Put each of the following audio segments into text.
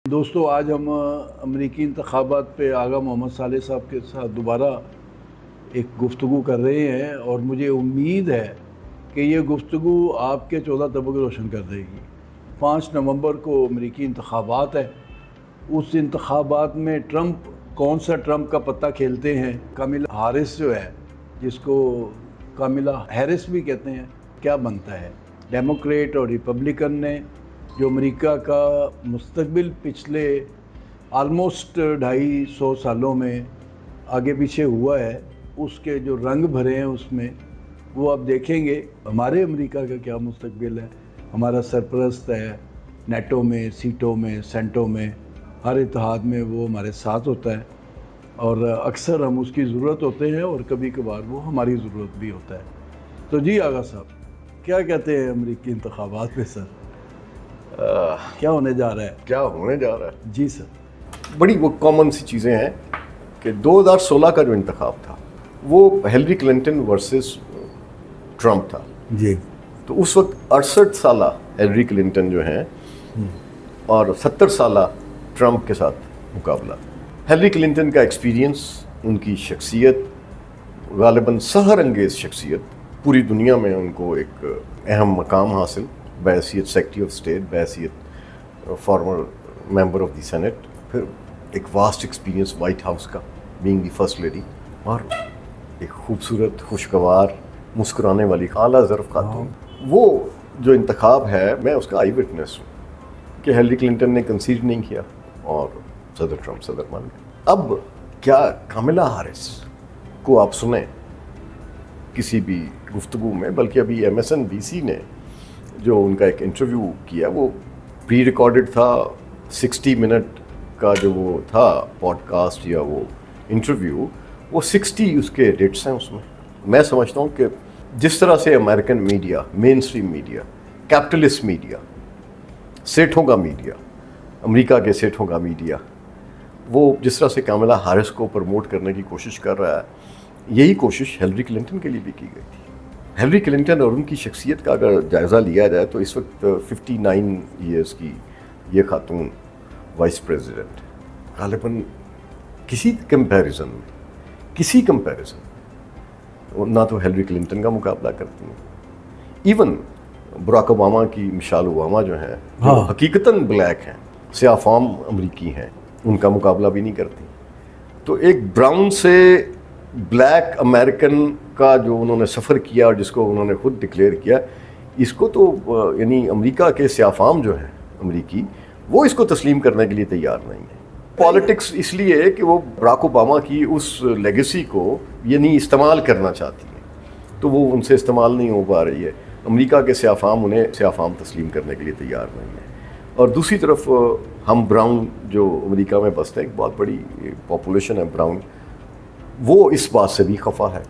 دوستو آج ہم امریکی انتخابات پہ آغا محمد صالح صاحب کے ساتھ دوبارہ ایک گفتگو کر رہے ہیں، اور مجھے امید ہے کہ یہ گفتگو آپ کے 14 طبقے روشن کر دے گی۔ 5 نومبر کو امریکی انتخابات ہے۔ اس انتخابات میں ٹرمپ کون سا ٹرمپ کا پتہ کھیلتے ہیں؟ کاملا ہارس جو ہے، جس کو کاملا ہیرس بھی کہتے ہیں، کیا بنتا ہے؟ ڈیموکریٹ اور ریپبلکن نے جو امریکہ کا مستقبل پچھلے آلموسٹ 250 سالوں میں آگے پیچھے ہوا ہے، اس کے جو رنگ بھرے ہیں اس میں وہ آپ دیکھیں گے۔ ہمارے امریکہ کا کیا مستقبل ہے؟ ہمارا سرپرست ہے نیٹو میں، سیٹوں میں، سینٹوں میں، ہر اتحاد میں وہ ہمارے ساتھ ہوتا ہے، اور اکثر ہم اس کی ضرورت ہوتے ہیں اور کبھی کبھار وہ ہماری ضرورت بھی ہوتا ہے۔ تو جی آغا صاحب، کیا کہتے ہیں امریکی انتخابات میں سر؟ کیا ہونے جا رہا ہے؟ کیا ہونے جا رہا ہے؟ جی سر، بڑی وہ کامن سی چیزیں ہیں کہ 2016 کا جو انتخاب تھا وہ ہیلری کلنٹن ورسز ٹرمپ تھا۔ جی تو اس وقت 68 سالہ ہیلری کلنٹن جو ہیں اور 70 سالہ ٹرمپ کے ساتھ مقابلہ۔ ہیلری کلنٹن کا ایکسپیرینس، ان کی شخصیت غالباً سحر انگیز شخصیت، پوری دنیا میں ان کو ایک اہم مقام حاصل بحیثیت سیکرٹری آف اسٹیٹ، بحیثیت former member of the Senate, پھر ایک واسٹ ایکسپیرینس وائٹ ہاؤس کا، بینگ دی فرسٹ لیڈی، اور ایک خوبصورت، خوشگوار، مسکرانے والی اعلیٰ ظرف خاتون۔ وہ جو انتخاب ہے، میں اس کا آئی وٹنس ہوں کہ ہیلری کلنٹن نے کنسیڈ نہیں کیا اور صدر ٹرمپ صدر مان گئے۔ اب کیا کاملا ہارس کو آپ سنیں کسی بھی گفتگو میں، بلکہ ابھی MSNBC نے جو ان کا ایک انٹرویو کیا، وہ پری ریکارڈڈ تھا، 60 منٹ کا جو وہ تھا پوڈ کاسٹ یا وہ انٹرویو، وہ 60 اس کے ایڈٹس ہیں اس میں۔ میں سمجھتا ہوں کہ جس طرح سے امریکن میڈیا، مین اسٹریم میڈیا، کیپٹلسٹ میڈیا، سیٹھوں کا میڈیا، امریکہ کے سیٹھوں کا میڈیا، وہ جس طرح سے کاملا ہارس کو پروموٹ کرنے کی کوشش کر رہا ہے، یہی کوشش ہیلری کلنٹن کے لیے بھی کی گئی تھی۔ ہیلری کلنٹن اور ان کی شخصیت کا اگر جائزہ لیا جائے تو اس وقت 59 ایئرس کی یہ خاتون وائس پریزیڈنٹ غالباً کسی کمپیریزن نہ تو ہیلری کلنٹن کا مقابلہ کرتی ہیں، ایون براک اوباما کی مشال اوباما جو ہیں، جو حقیقتاً بلیک ہیں، سیاہ فام امریکی ہیں، ان کا مقابلہ بھی نہیں کرتی۔ تو ایک براؤن سے بلیک امریکن کا جو انہوں نے سفر کیا اور جس کو انہوں نے خود ڈکلیئر کیا، اس کو تو یعنی امریکہ کے سیاہ فام جو ہیں امریکی، وہ اس کو تسلیم کرنے کے لیے تیار نہیں ہیں۔ پالیٹکس اس لیے ہے کہ وہ براک اوباما کی اس لیگیسی کو یعنی استعمال کرنا چاہتی ہیں، تو وہ ان سے استعمال نہیں ہو پا رہی ہے۔ امریکہ کے سیاہ فام انہیں سیاہ فام تسلیم کرنے کے لیے تیار نہیں ہیں۔ اور دوسری طرف ہم براؤن جو امریکہ میں بستے ہیں، ایک بہت بڑی پاپولیشن ہے براؤن، وہ اس بات سے بھی خفا ہے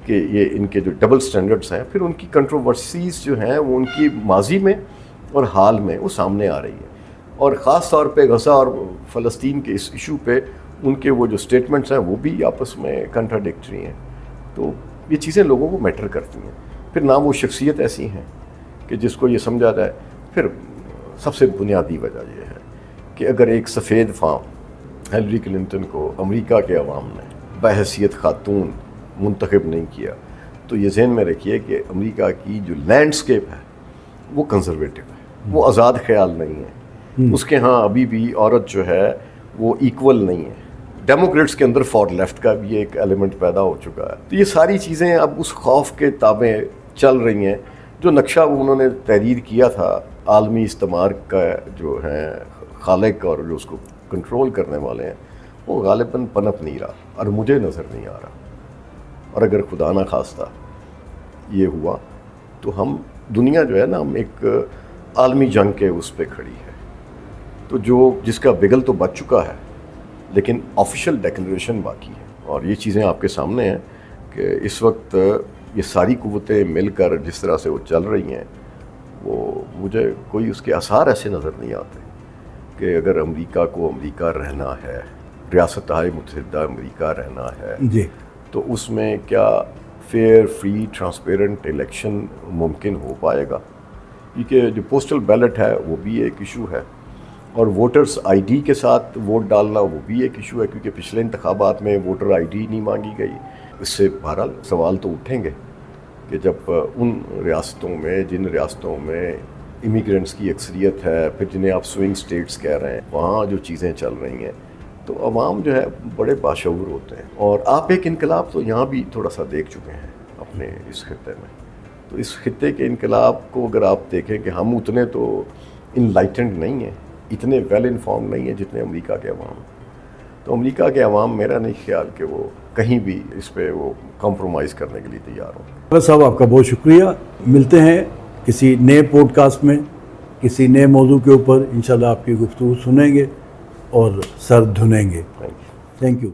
کہ یہ ان کے جو ڈبل سٹینڈرڈز ہیں، پھر ان کی کنٹروورسیز جو ہیں وہ ان کی ماضی میں اور حال میں وہ سامنے آ رہی ہیں، اور خاص طور پہ غزہ اور فلسطین کے اس ایشو پہ ان کے وہ جو سٹیٹمنٹس ہیں وہ بھی آپس میں کنٹراڈکٹری ہیں۔ تو یہ چیزیں لوگوں کو میٹر کرتی ہیں۔ پھر نہ وہ شخصیت ایسی ہیں کہ جس کو یہ سمجھا جائے۔ پھر سب سے بنیادی وجہ یہ ہے کہ اگر ایک سفید فام ہیلری کلنٹن کو امریکہ کے عوام نے بحیثیت خاتون منتخب نہیں کیا، تو یہ ذہن میں رکھیے کہ امریکہ کی جو لینڈسکیپ ہے وہ کنزرویٹو ہے، وہ آزاد خیال نہیں ہے۔ اس کے ہاں ابھی بھی عورت جو ہے وہ ایکول نہیں ہے۔ ڈیموکریٹس کے اندر فار لیفٹ کا بھی ایک ایلیمنٹ پیدا ہو چکا ہے۔ تو یہ ساری چیزیں اب اس خوف کے تابع چل رہی ہیں۔ جو نقشہ وہ انہوں نے تحریر کیا تھا عالمی استعمار کا، جو ہیں خالق اور جو اس کو کنٹرول کرنے والے ہیں، وہ غالباً پنپ نہیں رہا، اور مجھے نظر نہیں آ رہا۔ اور اگر خدا نہ خواستہ یہ ہوا تو ہم دنیا جو ہے نا، ہم ایک عالمی جنگ کے اس پہ کھڑی ہے۔ تو جس کا بگل تو بچ چکا ہے، لیکن آفیشیل ڈیکلریشن باقی ہے۔ اور یہ چیزیں آپ کے سامنے ہیں کہ اس وقت یہ ساری قوتیں مل کر جس طرح سے وہ چل رہی ہیں، وہ مجھے کوئی اس کے آثار ایسے نظر نہیں آتے کہ اگر امریکہ کو امریکہ رہنا ہے، ریاستہائے متحدہ امریکہ رہنا ہے، جی، تو اس میں کیا فیئر، فری، ٹرانسپیرنٹ الیکشن ممکن ہو پائے گا؟ کیونکہ جو پوسٹل بیلٹ ہے وہ بھی ایک ایشو ہے، اور ووٹرز آئی ڈی کے ساتھ ووٹ ڈالنا وہ بھی ایک ایشو ہے، کیونکہ پچھلے انتخابات میں ووٹر آئی ڈی نہیں مانگی گئی. اس سے بہرحال سوال تو اٹھیں گے کہ جب ان ریاستوں میں جن ریاستوں میں امیگرینٹس کی اکثریت ہے، پھر جنہیں آپ سوئنگ سٹیٹس کہہ رہے ہیں، وہاں جو چیزیں چل رہی ہیں تو عوام جو ہے بڑے باشعور ہوتے ہیں. اور آپ ایک انقلاب تو یہاں بھی تھوڑا سا دیکھ چکے ہیں اپنے اس خطے میں. تو اس خطے کے انقلاب کو اگر آپ دیکھیں کہ ہم اتنے تو انلائٹنڈ نہیں ہیں، اتنے ویل انفارم نہیں ہیں جتنے امریکہ کے عوام. تو امریکہ کے عوام میرا نہیں خیال کہ وہ کہیں بھی اس پہ وہ کمپرومائز کرنے کے لیے تیار ہوں. بس صاحب آپ کا بہت شکریہ. ملتے ہیں کسی نئے پوڈ کاسٹ میں کسی نئے موضوع کے اوپر. انشاءاللہ آپ کی گفتگو سنیں گے اور سر دھنیں گے. Thank you.